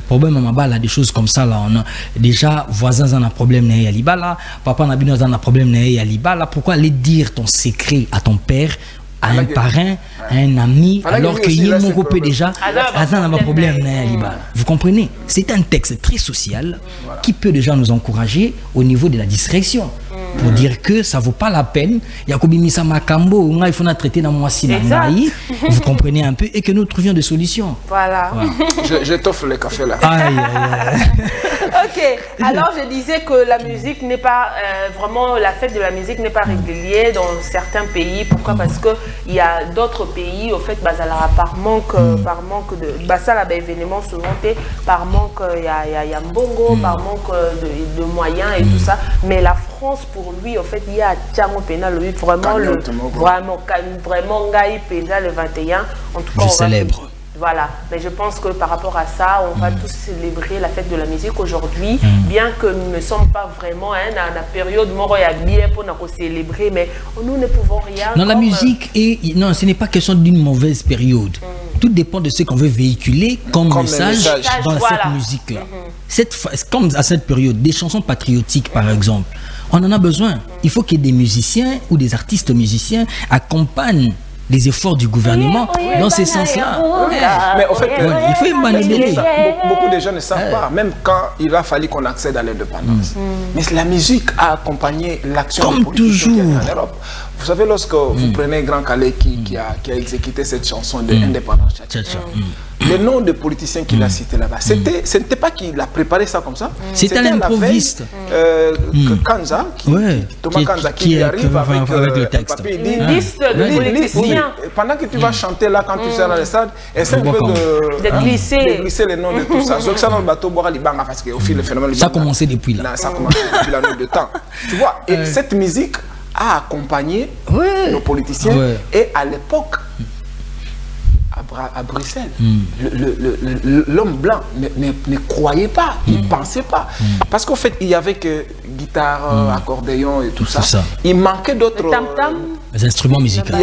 problème à là des choses comme ça là, on a déjà voisins en a problème né à là, papa n'a bien un problème né à là, pourquoi aller dire ton secret à ton père, à un parrain, à un ami, alors qu'il y a mon groupe déjà un problème né à Liba. Vous comprenez? C'est un texte très social qui peut déjà nous encourager au niveau de la discrétion. Pour dire que ça vaut pas la peine, Yakobi Misa Makambo, il faut traiter dans moi si vous comprenez un peu, et que nous trouvions des solutions. Voilà. Je t'offre le café là. Ok, alors je disais que la musique n'est pas vraiment, la fête de la musique n'est pas régulière dans certains pays. Pourquoi? Parce que il y a d'autres pays, au fait, par manque de, ça événement souvent, par manque, il y a Mbongo, par manque de moyens et tout ça. Mais la France, pour lui, en fait, il y a Tchango Pénal, lui, vraiment, vraiment, Ngaï Pénal le 21. En tout cas, je célèbre. Voilà, mais je pense que par rapport à ça, on va tous célébrer la fête de la musique aujourd'hui, bien que nous ne sommes pas vraiment dans la période bien pour nous célébrer, mais nous ne pouvons rien. Non, la musique non, ce n'est pas question d'une mauvaise période. Tout dépend de ce qu'on veut véhiculer comme message dans cette musique-là. Comme à cette période, des chansons patriotiques par exemple, on en a besoin. Il faut que des musiciens ou des artistes musiciens accompagnent les efforts du gouvernement dans ce sens-là. Mais en fait, il faut émaner. Beaucoup de gens ne savent pas, même quand il a fallu qu'on accède à l'indépendance. Mais la musique a accompagné l'action comme toujours en Europe. Vous savez, lorsque vous prenez Grand Calais qui a exécuté cette chanson de l'indépendance, le nom de politicien qu'il a cité là-bas, ce n'était pas qu'il a préparé ça comme ça. C'était un improviste. Kanza, Thomas Kanza qui arrive avec le texte. Une liste de politiciens. Pendant que tu vas chanter là, quand tu seras dans le stade, essaie un peu de glisser les noms de tout ça. Sauf que ça dans le bateau, boire les bangs, parce qu'au fil le phénomène. Ça a commencé depuis là. Ça a commencé depuis la nuit de temps. Tu vois, et cette musique a accompagné nos politiciens. Et à l'époque, à Bruxelles, l'homme blanc ne croyait pas, il ne pensait pas. Parce qu'en fait, il y avait que guitare, accordéon et tout ça. Il manquait d'autres instruments musicaux.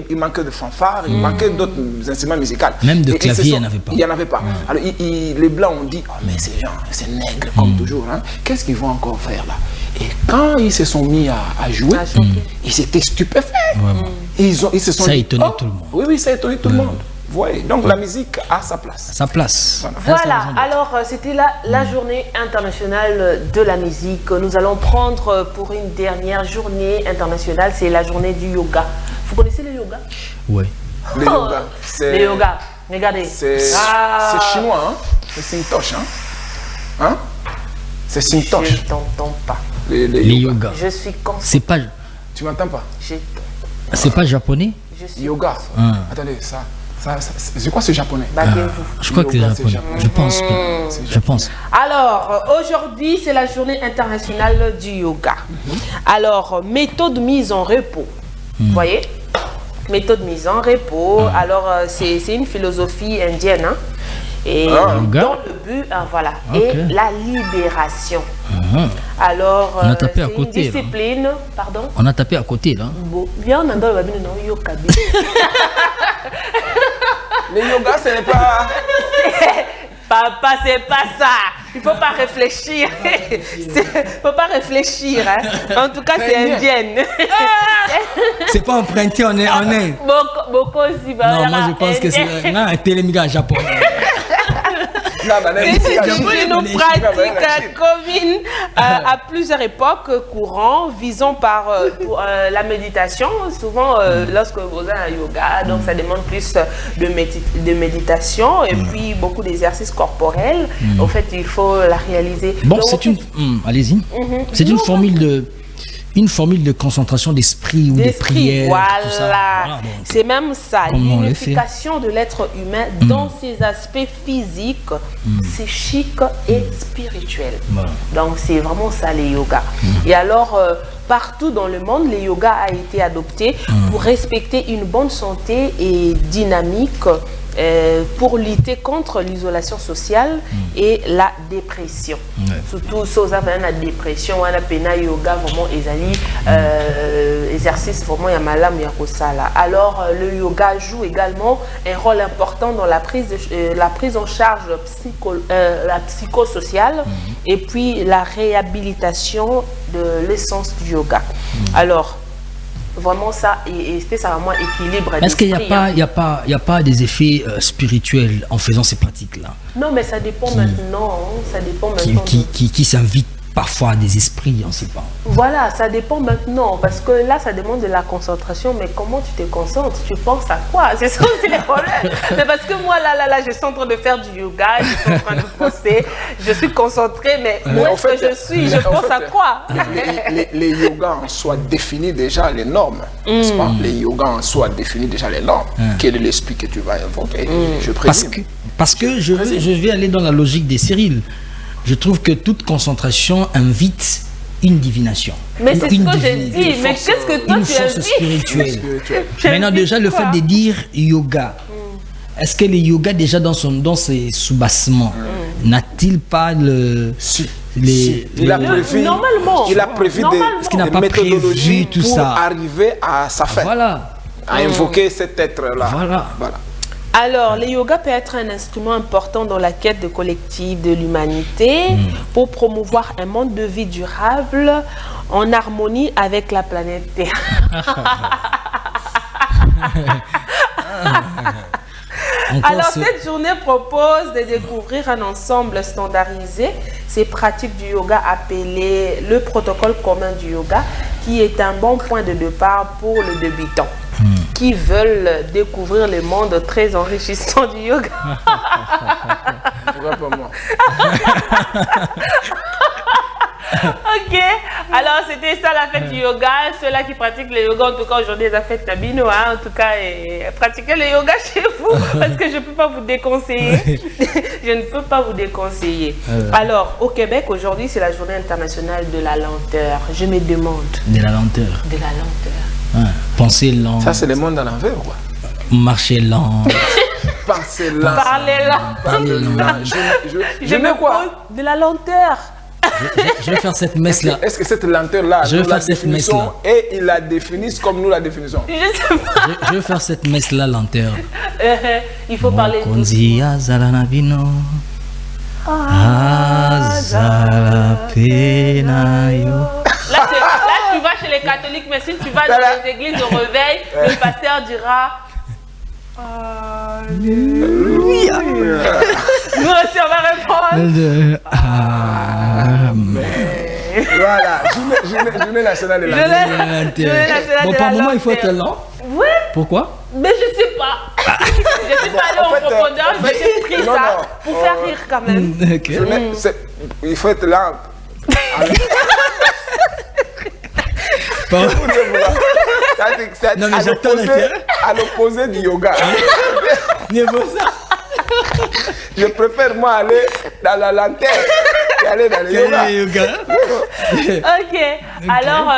Il manquait de fanfares, il manquait d'autres instruments musicaux. Même de clavier, il n'y en avait pas. Il n'y en avait pas. Alors, les blancs ont dit, mais ces gens, ces nègres, comme toujours, qu'est-ce qu'ils vont encore faire là? Et quand ils se sont mis à jouer, ils étaient stupéfaits. Ils se sont ça a dit, étonné tout le monde. Oui, ça a étonné tout le monde. Voyez, donc la musique a sa place. Sa place. Voilà, alors c'était la journée internationale de la musique. Nous allons prendre pour une dernière journée internationale, c'est la journée du yoga. Vous connaissez le yoga? Oui. Le yoga, c'est... Le yoga, regardez. C'est chinois, hein? C'est Sintoche, hein? C'est Sintoche. Je ne t'entends pas. Les yoga. Je suis conscient. C'est pas... Tu m'entends pas? C'est pas japonais? Yoga. Attendez, ça Je crois que c'est japonais. Baguez-vous. Je crois que c'est Yoga, c'est japonais. Je pense que. Je pense. Alors, aujourd'hui, c'est la journée internationale du yoga. Alors, méthode mise en repos. Vous voyez? Méthode mise en repos. Alors, c'est une philosophie indienne. Hein? Et Yoga. dans le but, voilà, Ok. et la libération. Alors, On a tapé à c'est côté, une discipline, pardon. On a tapé à côté là. Bon, bien, on a dans le babine, non, yoga. Le yoga, ce n'est pas... Papa, c'est pas ça. Il faut pas réfléchir. Faut pas réfléchir. Hein. En tout cas, c'est indienne. C'est pas emprunté, on est. Beaucoup aussi. Non, moi je pense que c'est un télémiga japonais. C'est une pratique commune à plusieurs époques courantes visant par la méditation. Souvent, lorsque vous avez un yoga, donc ça demande plus de méditation et puis beaucoup d'exercices corporels. En fait, il faut la réaliser. Bon, Donc, c'est une. Allez-y. C'est une formule de concentration d'esprit ou de prière. Voilà, tout ça. Donc, c'est même ça, comment on le l'unification de l'être humain dans ses aspects physiques, psychiques et spirituels. Voilà. Donc c'est vraiment ça les yogas. Et alors, partout dans le monde, le yoga a été adopté pour respecter une bonne santé et dynamique, pour lutter contre l'isolation sociale et la dépression. Surtout si vous avez la dépression, on a pena yoga vraiment exercice vraiment ya malam ya kosala. Alors le yoga joue également un rôle important dans la prise en charge la psychosociale et puis la réhabilitation de l'essence du yoga. Alors vraiment ça, et ça vraiment équilibre. Est-ce qu'il n'y a pas des effets spirituels en faisant ces pratiques-là? Non, mais ça dépend maintenant. Ça dépend maintenant. Qui s'invitent parfois à des esprits, on ne sait pas. Voilà, ça dépend maintenant. Parce que là, ça demande de la concentration. Mais comment tu te concentres? Tu penses à quoi? C'est ça aussi le problème. Mais parce que moi, là, je suis en train de faire du yoga, je suis en train de penser, je suis concentrée, mais où est-ce que je suis? Je pense à quoi? Les yogas en soi définissent déjà les normes. N'est-ce pas? Les yogas en soi définissent déjà les normes. Quel est l'esprit que tu vas invoquer? Je présume. Parce que je vais aller dans la logique des Cyril. Je trouve que toute concentration invite une divination. Mais c'est ce que j'ai dit. Mais qu'est-ce que toi tu as dit? Spirituelle. Maintenant, déjà, le fait de dire yoga, est-ce que le yoga, déjà dans ses sous-bassements, n'a-t-il pas il a prévu des méthodologies tout pour ça. arriver à sa fin. Voilà. À invoquer cet être-là. Voilà. Alors, le yoga peut être un instrument important dans la quête de collectif de l'humanité pour promouvoir un mode de vie durable en harmonie avec la planète Terre. Alors, cette journée propose de découvrir un ensemble standardisé, ces pratiques du yoga appelées le protocole commun du yoga, qui est un bon point de départ pour le débutant qui veulent découvrir le monde très enrichissant du yoga. Pourquoi pas moi? Ok, alors c'était ça la fête du yoga. Ceux-là qui pratiquent le yoga, en tout cas aujourd'hui, la fête Tabino, hein, en tout cas, pratiquez le yoga chez vous parce que je ne peux pas vous déconseiller. Je ne peux pas vous déconseiller. Alors, au Québec, aujourd'hui, c'est la journée internationale de la lenteur. Je me demande. De la lenteur. De la lenteur. Penser lent. Ça, c'est le monde à l'envers, quoi. Marcher lent. Penser lent. Parler lent. Je mets quoi? De la lenteur. Je vais faire cette messe-là. Est-ce que cette lenteur-là, je vais nous faire la cette définissons messe-là. et ils la définissent comme nous la définissons? Je sais pas. Je vais faire cette messe-là, lenteur. Il faut parler de Konzi azalanabino. Azalapenayo. Là, tu vas chez les catholiques, mais si tu vas dans les églises au réveil, le pasteur dira Alléluia. Nous aussi, on va répondre Amen. Voilà, journée nationale de la Bon, par moment, il faut être lent. Oui. Pourquoi? Mais je sais pas. Je suis pas allée en profondeur, j'ai pris ça pour faire rire quand même. Okay. Il faut être lent. Pardon. C'est Non, mais j'attends à l'opposé du yoga. Mais bon, ça. Je préfère moi aller dans la lanterne qu'aller dans le yoga. Ok. Alors,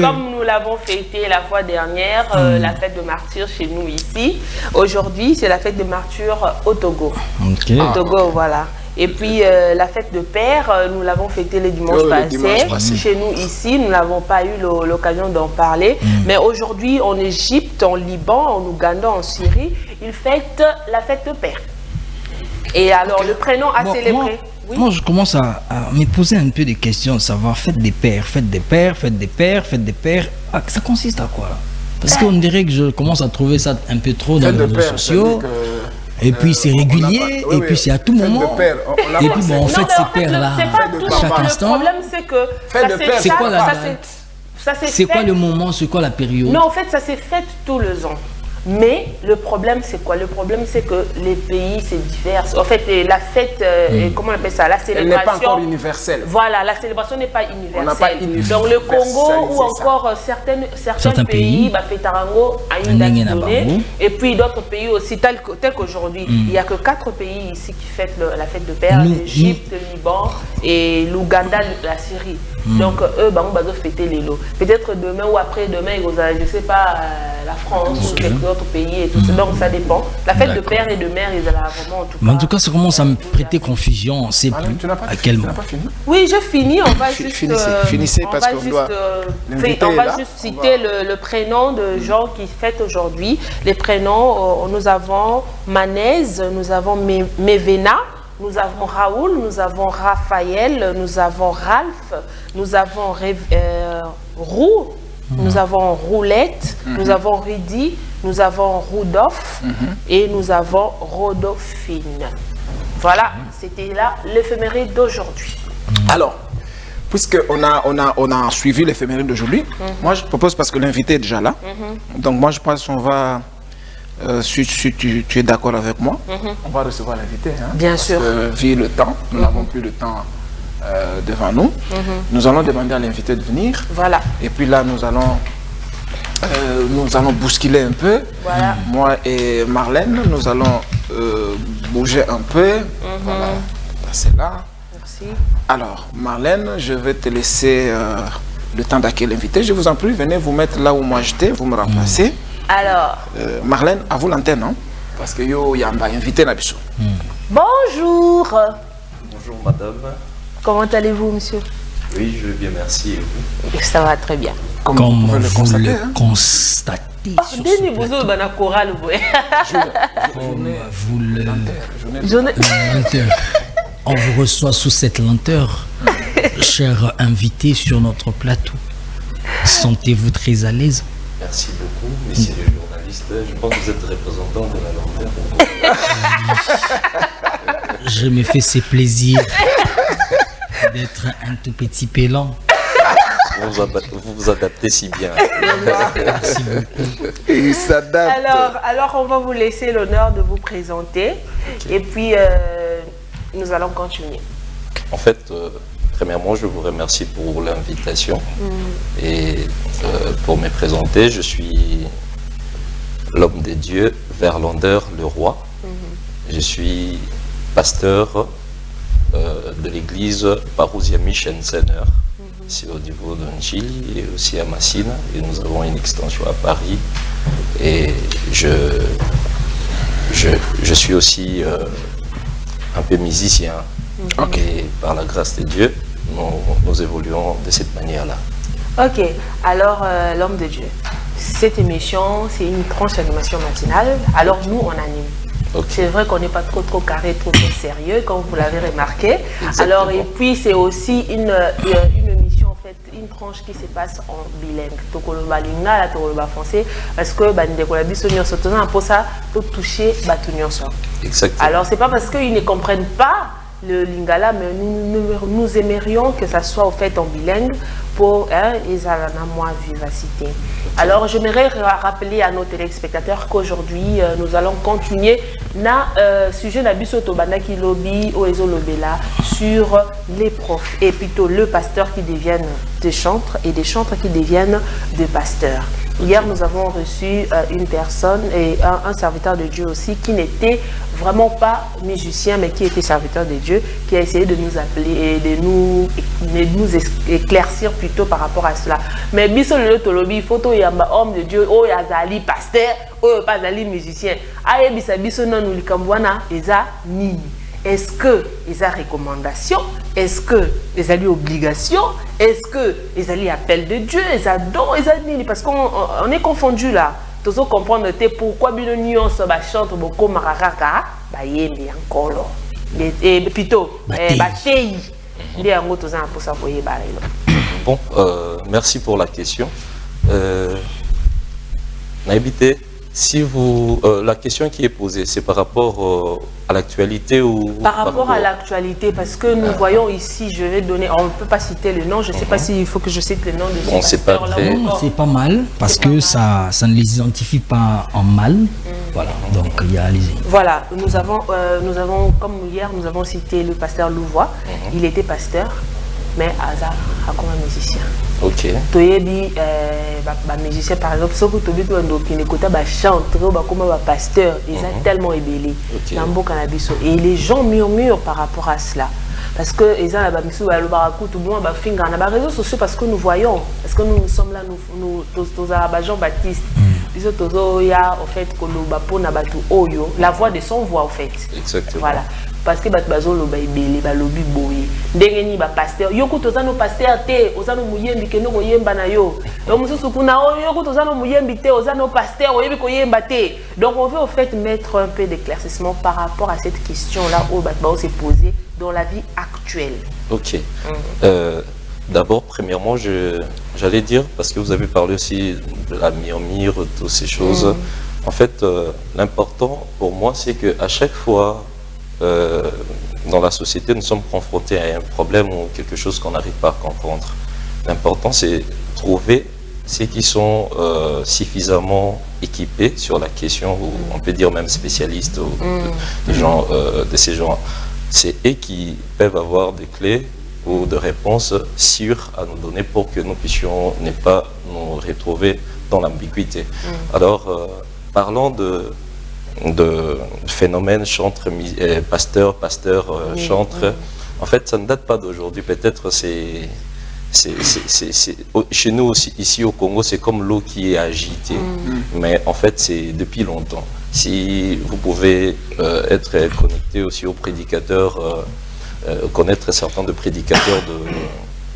comme nous l'avons fêté la fois dernière, la fête de martyrs chez nous ici, aujourd'hui, c'est la fête de martyrs au Togo. Au Togo, voilà. Et puis, la fête de Père, nous l'avons fêté le dimanche passé. Chez nous ici, nous n'avons pas eu l'occasion d'en parler. Mais aujourd'hui, en Égypte, en Liban, en Ouganda, en Syrie, ils fêtent la fête de Père. Et alors, le prénom à célébrer. Moi, je commence à me poser un peu des questions, savoir fête des pères, fête des pères, fête des pères, fête des pères. Ah, ça consiste à quoi? Parce qu'on dirait que je commence à trouver ça un peu trop dans les réseaux sociaux. Et puis c'est régulier, et puis c'est à tout moment. Et puis bon, en fait, ces pères-là, chaque instant. Le problème, c'est que c'est quoi la date? C'est quoi le moment? C'est quoi la période? Non, en fait, ça s'est fait tous les ans. Mais le problème, c'est quoi? Le problème, c'est que les pays, c'est divers. En fait, la fête, comment on appelle ça? La célébration. Elle n'est pas encore universelle. Voilà, la célébration n'est pas universelle. On n'a pas universalisé. Donc le Congo ou encore certains pays, Fétarango a une date donnée. Et puis d'autres pays aussi, tels qu'aujourd'hui. Il n'y a que 4 pays ici qui fêtent la fête de Père, l'Égypte, le Liban et l'Ouganda, la Syrie. Donc eux, on va fêter les lots. Peut-être demain ou après-demain, je ne sais pas, la France ou quelques autres pays et tout ça. Donc ça dépend. La fête de père et de mère, ils ont vraiment en tout cas. Mais en tout cas, ça commence à me prêter confusion. On ne sait plus à quel moment. Oui, je finis. On va juste finissez parce qu'on doit. On va juste citer le prénom de gens qui fêtent aujourd'hui. Les prénoms, nous avons Manez, nous avons Mevena, nous avons Raoul, nous avons Raphaël, nous avons Ralph, nous avons Roux, nous avons Roulette, nous avons Rudi, nous avons Rudolph et nous avons Rodolphine. Voilà, c'était là l'éphéméride d'aujourd'hui. Alors, puisqu'on a suivi l'éphéméride d'aujourd'hui, moi je propose, parce que l'invité est déjà là, donc moi je pense qu'on va, si tu es d'accord avec moi, on va recevoir l'invité. Hein, bien sûr. Parce que, vu le temps, nous n'avons plus le temps devant nous. Nous allons demander à l'invité de venir. Voilà. Et puis là, nous allons bousculer un peu. Voilà. Moi et Marlène, nous allons bouger un peu. Voilà, c'est là. Merci. Alors, Marlène, je vais te laisser le temps d'accueillir l'invité. Je vous en prie, venez vous mettre là où moi j'étais, vous me remplacez. Alors. Marlène, à vous l'antenne, hein? Parce que yo, il y a un invité là. Bonjour. Bonjour madame. Comment allez-vous, monsieur? Oui, je vais bien, merci. Et vous? Ça va très bien. Comme vous le constatez. Comme vous le... On vous reçoit sous cette lenteur, cher invité sur notre plateau. Sentez-vous très à l'aise? Merci beaucoup, messieurs les journalistes. Je pense que vous êtes représentant de la lenteur. Je me fais ce plaisir d'être un tout petit pélant. Vous vous adaptez si bien. Merci beaucoup. Il s'adapte. Alors, on va vous laisser l'honneur de vous présenter. Okay. Et puis, nous allons continuer. En fait, premièrement, je vous remercie pour l'invitation. Et pour me présenter, je suis l'homme de Dieu, Verlander le roi. Je suis pasteur de l'église Parousia Mission Center, ici au niveau de Njili et aussi à Massina. Et nous avons une extension à Paris. Et je suis aussi un peu musicien. Et par la grâce de Dieu, nous évoluons de cette manière-là. Ok, alors l'homme de Dieu. Cette émission, c'est une tranche d'animation matinale. Alors nous, on anime. Okay. C'est vrai qu'on n'est pas trop carré, trop sérieux, comme vous l'avez remarqué. Exactement. Alors, et puis c'est aussi une émission, en fait, une tranche qui se passe en bilingue. Tokoloba lingala, tokoloba français, parce que bandekolabi sonyo sotona pour ça, pour toucher batunyo so. Exactement. Alors, c'est pas parce qu'ils ne comprennent pas le lingala, mais nous aimerions que ça soit au fait en bilingue pour les alana moins vivacité. Alors, j'aimerais rappeler à nos téléspectateurs qu'aujourd'hui, nous allons continuer na sujet na biso tobanda ki lobby o ezo lobela sur les profs et plutôt le pasteur qui deviennent des chantres et des chantres qui deviennent des pasteurs. Hier, nous avons reçu une personne et un serviteur de Dieu aussi qui n'était vraiment pas musicien mais qui était serviteur de Dieu, qui a essayé de nous appeler et de nous éclaircir plutôt par rapport à cela. Mais biso le tolobi photo yamba homme de Dieu o yazali pasteur o pas zali musicien. Aye bisa biso non nous likambwana eza nini. Est-ce que les recommandations? Est-ce que les alliés obligations? Est-ce que les alliés appel de Dieu? Les dons? Les parce qu'on est confondu là. Tous comprendre pourquoi Binonion se chante beaucoup mararaka, bah yémi encore et plutôt bataille. Bon, merci pour la question. Naïbité. Si vous, la question qui est posée, c'est par rapport à l'actualité ou... Par rapport à l'actualité, parce que nous voyons ici, je vais donner, on ne peut pas citer le nom, je ne sais pas s'il faut que je cite le nom de bon, c'est pas très... C'est pas mal, parce que ça ne les identifie pas en mal. Voilà, donc il y a les... Voilà, nous avons, comme hier, nous avons cité le pasteur Louvois. Il était pasteur, mais hasard, comme un musicien. Ok. Toyebi, musicien par exemple, ce que tu dis, tu écoutes, chanteur, comme pasteur, ils sont tellement ébélés. Et les gens murmurent par rapport à cela. Parce que ils ont la bamisou, le barakou, tout le monde, finger, on a des réseaux sociaux parce que nous voyons, parce que nous sommes là, nous, tous Jean-Baptiste, ils ont ya, au fait, que nous bapo na batu oyo, la voix de son voix, au fait. Exactement. Voilà. Parce que bazo lo baibele ba lobi boye ndengeni ba pasteur yoko tozano pasteur te ozano muyembi keno koyemba na yo donc mususu kuna yoko tozano muyembi te ozano pasteur oyebi koyemba te. Donc on veut au fait mettre un peu d'éclaircissement par rapport à cette question là où on s'est posé dans la vie actuelle. Ok. D'abord, premièrement, j'allais dire, parce que vous avez parlé aussi de la murmure, toutes ces choses. En fait, l'important pour moi, c'est qu'à chaque fois dans la société, nous sommes confrontés à un problème ou quelque chose qu'on n'arrive pas à comprendre. L'important, c'est trouver ceux qui sont suffisamment équipés sur la question, ou on peut dire même spécialistes, ou des gens de ces gens. C'est eux qui peuvent avoir des clés ou des réponses sûres à nous donner pour que nous puissions ne pas nous retrouver dans l'ambiguïté. Alors, parlons de phénomène chantre, pasteur, chantre. En fait, ça ne date pas d'aujourd'hui. Peut-être chez nous aussi, ici au Congo, c'est comme l'eau qui est agitée. Mais en fait, c'est depuis longtemps. Si vous pouvez être connecté aussi aux prédicateurs, connaître certains de prédicateurs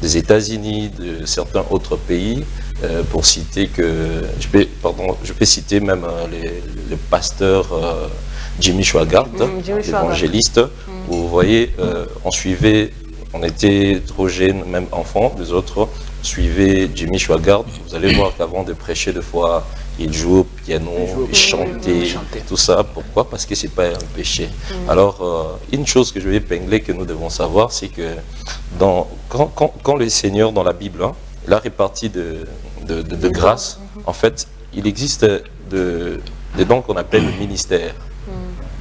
des États-Unis, de certains autres pays, pour citer que je peux citer même le pasteur Jimmy Swaggart, l'évangéliste. Vous voyez, on était trop jeunes, même enfants, les autres suivaient Jimmy Swaggart. Vous allez voir qu'avant de prêcher, des fois, il joue au piano, il chantait, tout ça. Pourquoi? Parce que c'est pas un péché. Alors, une chose que je vais épingler, que nous devons savoir, c'est que quand le Seigneur, dans la Bible, il a réparti de grâce, en fait, il existe des dons qu'on appelle le ministère.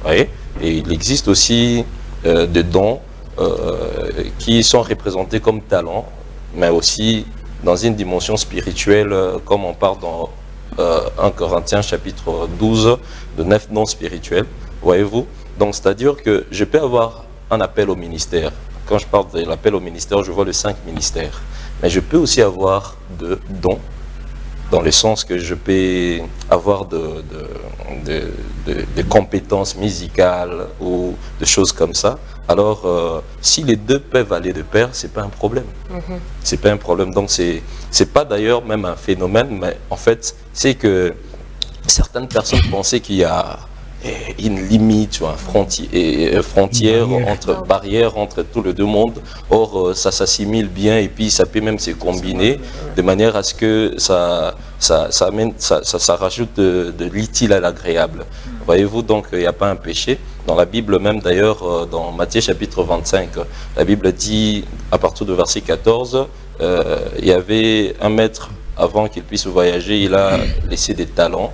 Et il existe aussi des dons qui sont représentés comme talents, mais aussi dans une dimension spirituelle, comme on parle dans 1 Corinthiens chapitre 12, de 9 dons spirituels. Voyez-vous? Donc, c'est-à-dire que je peux avoir un appel au ministère. Quand je parle de l'appel au ministère, je vois les 5 ministères. Mais je peux aussi avoir de dons, dans le sens que je peux avoir de compétences musicales ou de choses comme ça. Alors, si les deux peuvent aller de pair, c'est pas un problème. C'est pas un problème. Donc, c'est pas d'ailleurs même un phénomène, mais en fait, c'est que certaines personnes pensaient qu'il y a une limite, une frontière barrière entre tous les deux mondes. Or, ça s'assimile bien et puis ça peut même se combiner de manière à ce que ça rajoute de l'utile à l'agréable. Voyez-vous, donc il n'y a pas un péché. Dans la Bible même d'ailleurs, dans Matthieu chapitre 25, la Bible dit à partir de verset 14, il y avait un maître, avant qu'il puisse voyager, il a laissé des talents.